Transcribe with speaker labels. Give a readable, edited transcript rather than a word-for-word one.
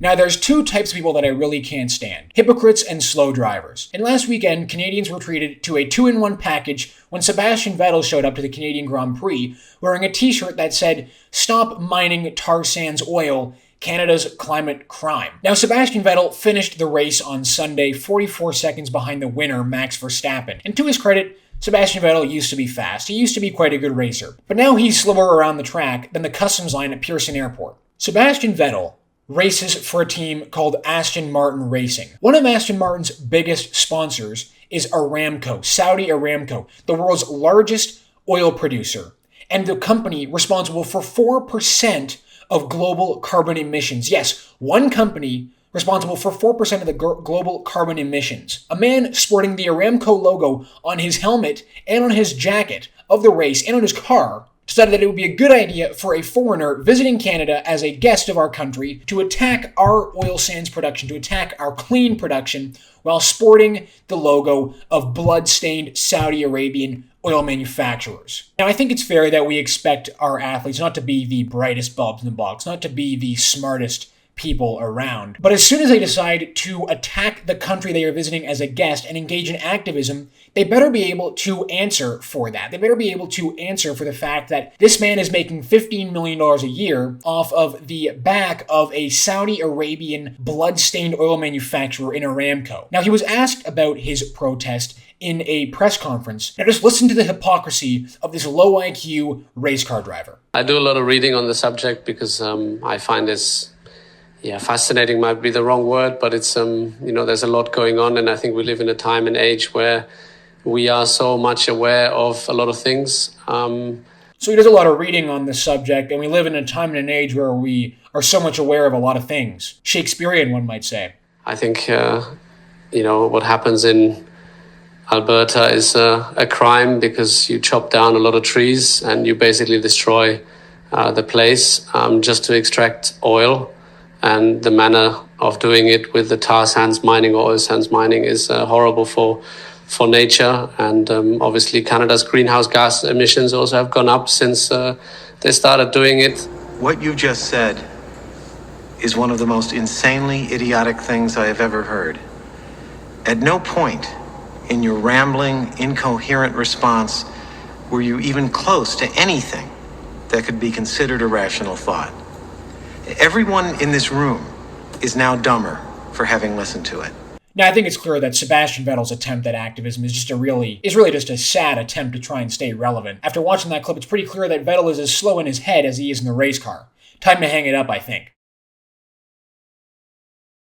Speaker 1: Now, there's two types of people that I really can't stand: hypocrites and slow drivers. And last weekend, Canadians were treated to a 2-in-1 package when Sebastian Vettel showed up to the Canadian Grand Prix wearing a t-shirt that said, "Stop mining tar sands oil, Canada's climate crime." Now, Sebastian Vettel finished the race on Sunday 44 seconds behind the winner, Max Verstappen. And to his credit, Sebastian Vettel used to be fast. He used to be quite a good racer. But now he's slower around the track than the customs line at Pearson Airport. Sebastian Vettel races for a team called Aston Martin Racing. One of Aston Martin's biggest sponsors is Aramco, Saudi Aramco, the world's largest oil producer, and the company responsible for 4% of global carbon emissions. Yes, one company responsible for 4% of the global carbon emissions. A man sporting the Aramco logo on his helmet and on his jacket of the race and on his car decided that it would be a good idea for a foreigner visiting Canada as a guest of our country to attack our oil sands production, to attack our clean production, while sporting the logo of blood-stained Saudi Arabian oil manufacturers. Now, I think it's fair that we expect our athletes not to be the brightest bulbs in the box, not to be the smartest people around. But as soon as they decide to attack the country they are visiting as a guest and engage in activism, they better be able to answer for that. They better be able to answer for the fact that this man is making $15 million a year off of the back of a Saudi Arabian blood-stained oil manufacturer in Aramco. Now, he was asked about his protest in a press conference. Now, just listen to the hypocrisy of this low IQ race car driver.
Speaker 2: I do a lot of reading on the subject because I find this fascinating might be the wrong word, but it's, there's a lot going on. And I think we live in a time and age where we are so much aware of a lot of things.
Speaker 1: So he does a lot of reading on this subject, and we live in a time and an age where we are so much aware of a lot of things. Shakespearean, one might say.
Speaker 2: I think, what happens in Alberta is a crime because you chop down a lot of trees and you basically destroy the place just to extract oil. And the manner of doing it with the tar sands mining or oil sands mining is horrible for nature. And obviously Canada's greenhouse gas emissions also have gone up since they started doing it.
Speaker 3: What you just said is one of the most insanely idiotic things I have ever heard. At no point in your rambling, incoherent response were you even close to anything that could be considered a rational thought. Everyone in this room is now dumber for having listened to it.
Speaker 1: Now, I think it's clear that Sebastian Vettel's attempt at activism is really just a sad attempt to try and stay relevant. After watching that clip, it's pretty clear that Vettel is as slow in his head as he is in the race car. Time to hang it up, I think.